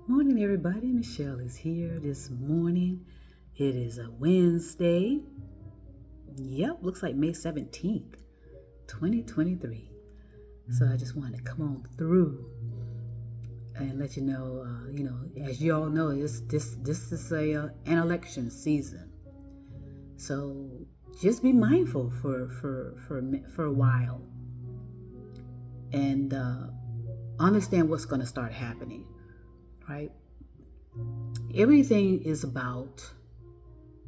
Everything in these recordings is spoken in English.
Morning, everybody. Michelle is here this morning. It is a Wednesday. Yep, looks like May 17th, 2023. So I just wanted to come on through and let you know, as you all know, this is an election season. So just be mindful for a while and understand what's going to start happening, right? Everything is about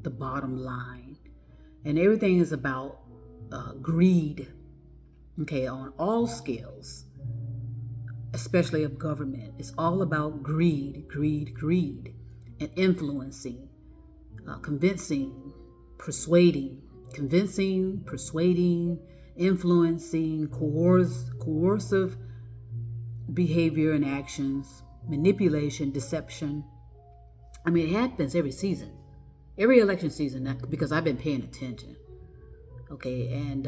the bottom line, and everything is about greed, okay, on all scales, especially of government. It's all about greed, and influencing, convincing, persuading, influencing, coercive behavior and actions, manipulation, deception. I mean, it happens every season, every election season, because I've been paying attention. Okay, and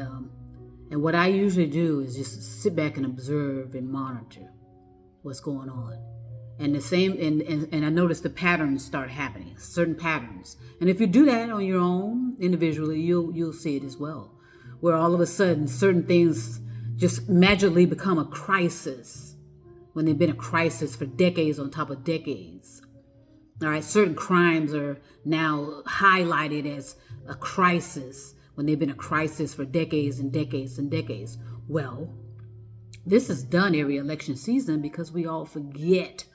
what I usually do is just sit back and observe and monitor what's going on. And the same, and I notice the patterns start happening, certain patterns. And if you do that on your own individually, you'll see it as well, where all of a sudden certain things just magically become a crisis when they've been a crisis for decades on top of decades. All right, certain crimes are now highlighted as a crisis when they've been a crisis for decades and decades and decades. Well, this is done every election season because we all forget.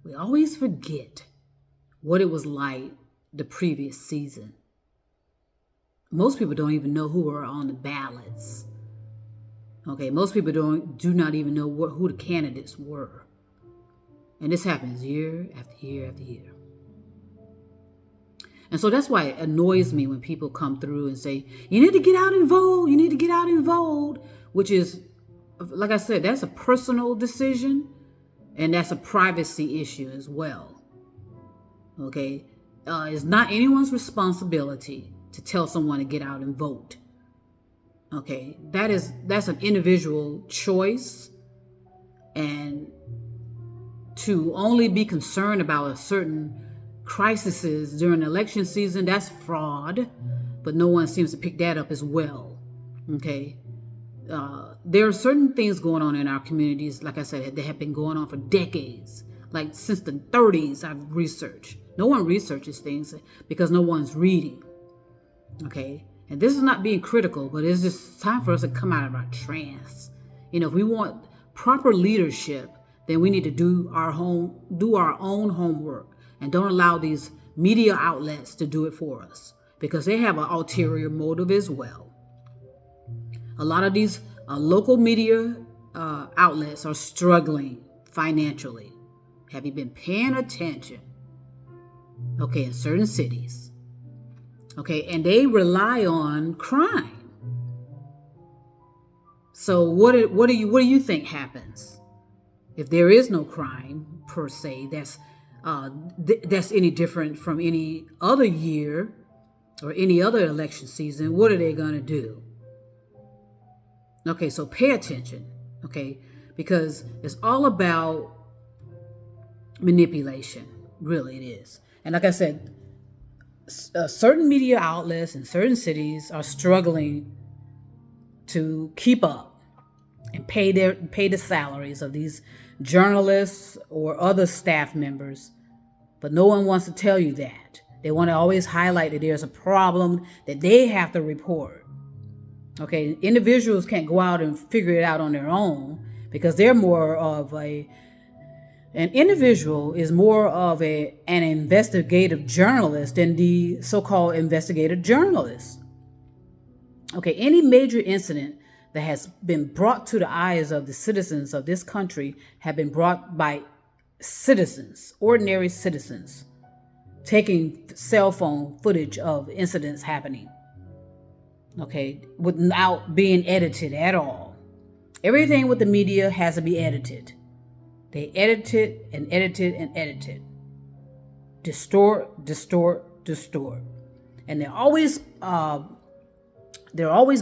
We always forget what it was like the previous season. Most people don't even know who are on the ballots. Okay, most people do not even know who the candidates were. And this happens year after year after year. And so that's why it annoys me when people come through and say, you need to get out and vote. You need to get out and vote, which is, like I said, that's a personal decision and that's a privacy issue as well. Okay, it's not anyone's responsibility to tell someone to get out and vote. Okay, that's an individual choice, and to only be concerned about a certain crises during election season, that's fraud, but no one seems to pick that up as well. Okay, there are certain things going on in our communities, like I said, that have been going on for decades, like since the 30s. I've researched. No one researches things because no one's reading. Okay, and this is not being critical, but it's just time for us to come out of our trance. If we want proper leadership, then we need to do our own homework, and don't allow these media outlets to do it for us, because they have an ulterior motive as well. A lot of these local media outlets are struggling financially. Have you been paying attention? Okay, in certain cities. Okay, and they rely on crime. So what do you think happens if there is no crime per se? That's any different from any other year or any other election season. What are they going to do? Okay, so pay attention. Okay, because it's all about manipulation. Really, it is. And like I said, certain media outlets in certain cities are struggling to keep up and pay the salaries of these journalists or other staff members, but no one wants to tell you that. They want to always highlight that there's a problem that they have to report. Okay, individuals can't go out and figure it out on their own, because they're more of an individual is more of an investigative journalist than the so-called investigative journalist. Okay, any major incident that has been brought to the eyes of the citizens of this country have been brought by citizens, ordinary citizens, taking cell phone footage of incidents happening. Okay, without being edited at all. Everything with the media has to be edited. They edited and edited and edited. Distort. And they're always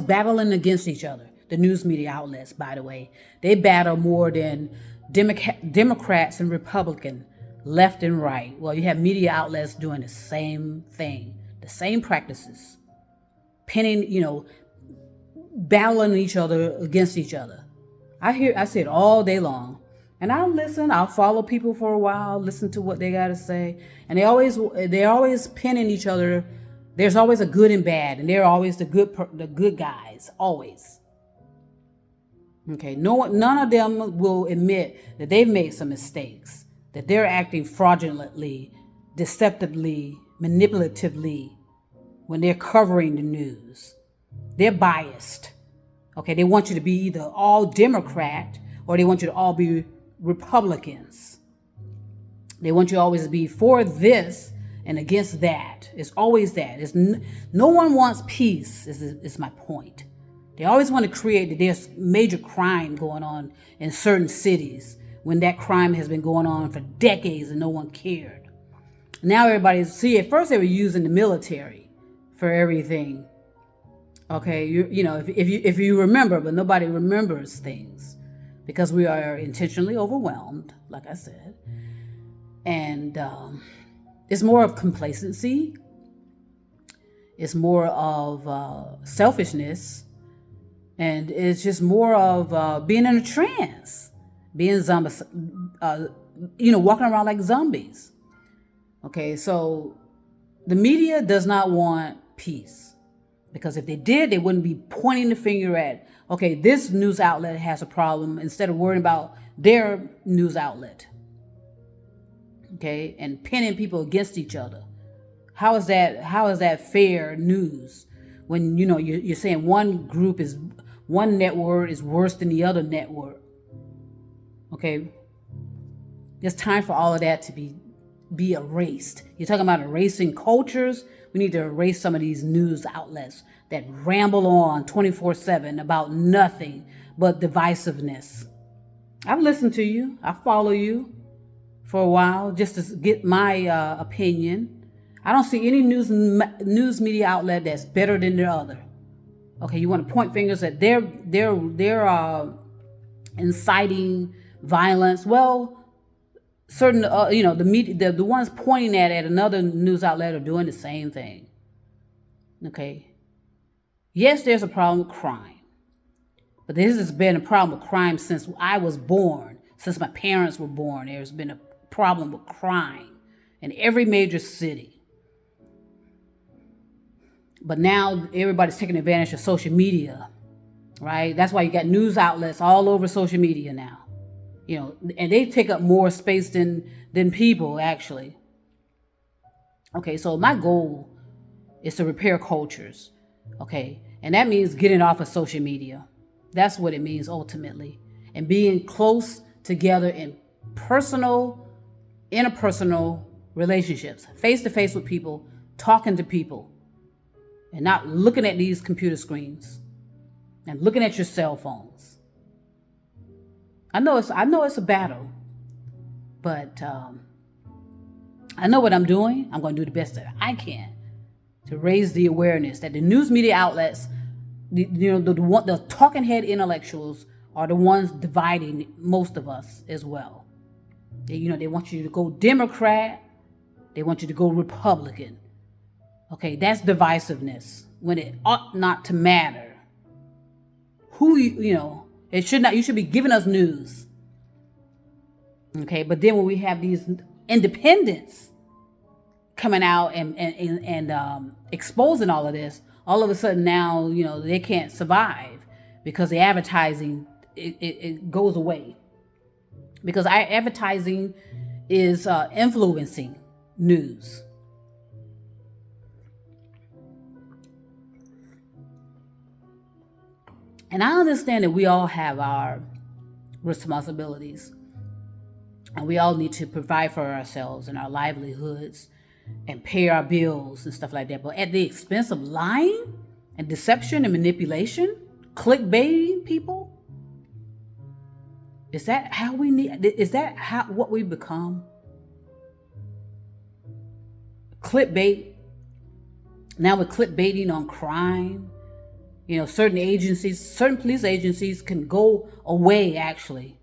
battling against each other. The news media outlets, by the way, they battle more than Democrats and Republicans left and right. Well, you have media outlets doing the same thing, the same practices, pinning, battling each other against each other. I see it all day long. And I'll listen, I'll follow people for a while, listen to what they got to say. And they're always pinning each other. There's always a good and bad, and they're always the good guys, always. Okay, none of them will admit that they've made some mistakes, that they're acting fraudulently, deceptively, manipulatively when they're covering the news. They're biased. Okay, they want you to be either all Democrat or they want you to all be Republicans. They want you always to be for this and against that. It's always that. No one wants peace, is my point. They always want to create that there's major crime going on in certain cities when that crime has been going on for decades and no one cared. Now at first they were using the military for everything. Okay, if you remember, but nobody remembers things because we are intentionally overwhelmed, like I said. And it's more of complacency. It's more of selfishness. And it's just more of being in a trance, being zombies, walking around like zombies. Okay, so the media does not want peace. Because if they did, they wouldn't be pointing the finger at, okay, this news outlet has a problem instead of worrying about their news outlet. Okay, and pinning people against each other. How is that fair news when you're saying one network is worse than the other network? Okay, it's time for all of that to be erased. You're talking about erasing cultures. We need to erase some of these news outlets that ramble on 24/7 about nothing but divisiveness. I've listened to you. I follow you for a while just to get my opinion. I don't see any news media outlet that's better than the other. Okay, you want to point fingers at they're inciting violence. Well, certain, the media, the ones pointing at another news outlet are doing the same thing. Okay. Yes, there's a problem with crime, but this has been a problem with crime since I was born, since my parents were born. There's been a problem with crime in every major city. But now everybody's taking advantage of social media, right? That's why you got news outlets all over social media now. And they take up more space than people, actually. Okay, so my goal is to repair cultures, okay? And that means getting off of social media. That's what it means ultimately. And being close together in interpersonal relationships, face-to-face with people, talking to people, and not looking at these computer screens and looking at your cell phones. I know it's a battle, but I know what I'm doing. I'm going to do the best that I can to raise the awareness that the news media outlets, the talking head intellectuals are the ones dividing most of us as well. They want you to go Democrat. They want you to go Republican. Okay, that's divisiveness when it ought not to matter. It should not. You should be giving us news. Okay, but then when we have these independents coming out and exposing all of this, all of a sudden now they can't survive because the advertising it goes away because advertising is influencing news. And I understand that we all have our responsibilities and we all need to provide for ourselves and our livelihoods and pay our bills and stuff like that. But at the expense of lying and deception and manipulation, clickbaiting people, is that what we become? Clickbait. Now we're clickbaiting on crime. Certain police agencies can go away, actually.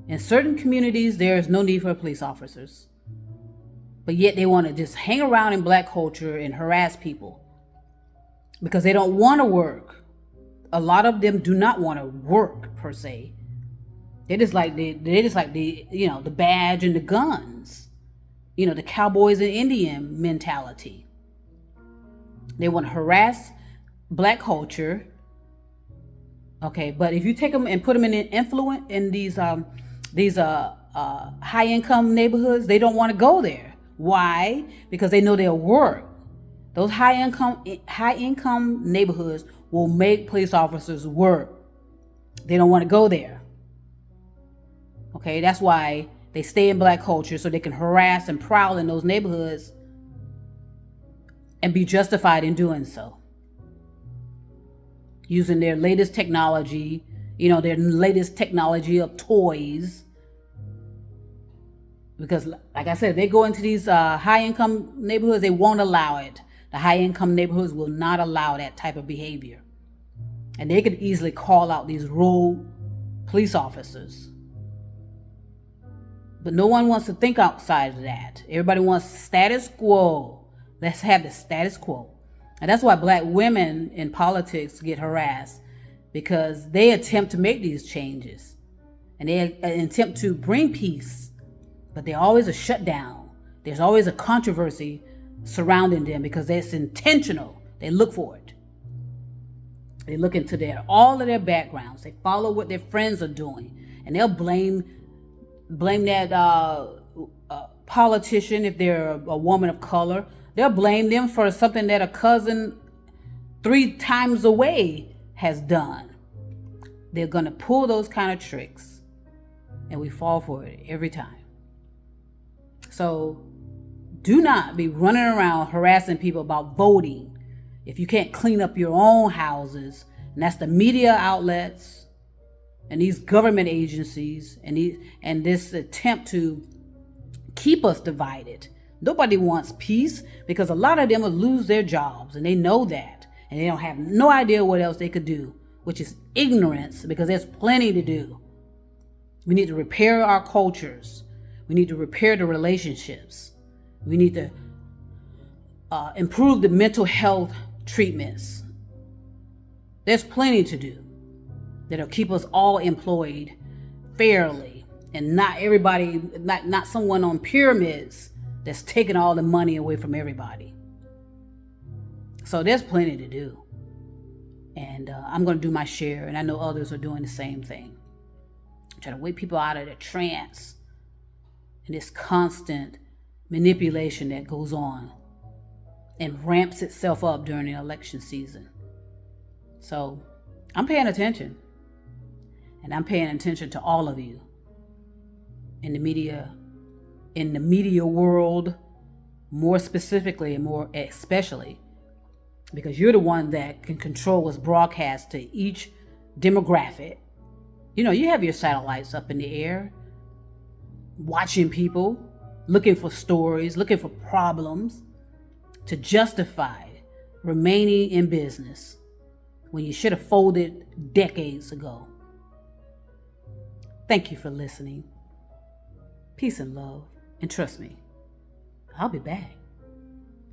In certain communities, there is no need for police officers. But yet they want to just hang around in black culture and harass people because they don't want to work. A lot of them do not want to work per se. They're just like the the badge and the guns, the cowboys and Indian mentality. They want to harass black culture. Okay, but if you take them and put them in influence in these high income neighborhoods, they don't want to go there. Why? Because they know they'll work. Those high income neighborhoods will make police officers work. They don't want to go there. Okay, that's why they stay in black culture, so they can harass and prowl in those neighborhoods and be justified in doing so. Using their latest technology, their latest technology of toys. Because, like I said, if they go into these high-income neighborhoods, they won't allow it. The high-income neighborhoods will not allow that type of behavior. And they could easily call out these rogue police officers. But no one wants to think outside of that. Everybody wants status quo. Let's have the status quo. And that's why black women in politics get harassed, because they attempt to make these changes. And they attempt to bring peace. But they're always a shutdown. There's always a controversy surrounding them because it's intentional. They look for it. They look into all of their backgrounds. They follow what their friends are doing. And they'll blame that politician if they're a woman of color. They'll blame them for something that a cousin 3 times away has done. They're going to pull those kind of tricks. And we fall for it every time. So do not be running around harassing people about voting if you can't clean up your own houses. And that's the media outlets and these government agencies and this attempt to keep us divided. Nobody wants peace because a lot of them will lose their jobs, and they know that. And they don't have no idea what else they could do, which is ignorance, because there's plenty to do. We need to repair our cultures. We need to repair the relationships. We need to improve the mental health treatments. There's plenty to do that'll keep us all employed fairly, and not everybody, not someone on pyramids that's taking all the money away from everybody. So there's plenty to do. And I'm going to do my share, and I know others are doing the same thing. Try to wake people out of their trance and this constant manipulation that goes on and ramps itself up during the election season. So I'm paying attention, and I'm paying attention to all of you in the media world, more specifically and more especially, because you're the one that can control what's broadcast to each demographic. You have your satellites up in the air, watching people, looking for stories, looking for problems to justify remaining in business when you should have folded decades ago. Thank you for listening. Peace and love. And trust me, I'll be back.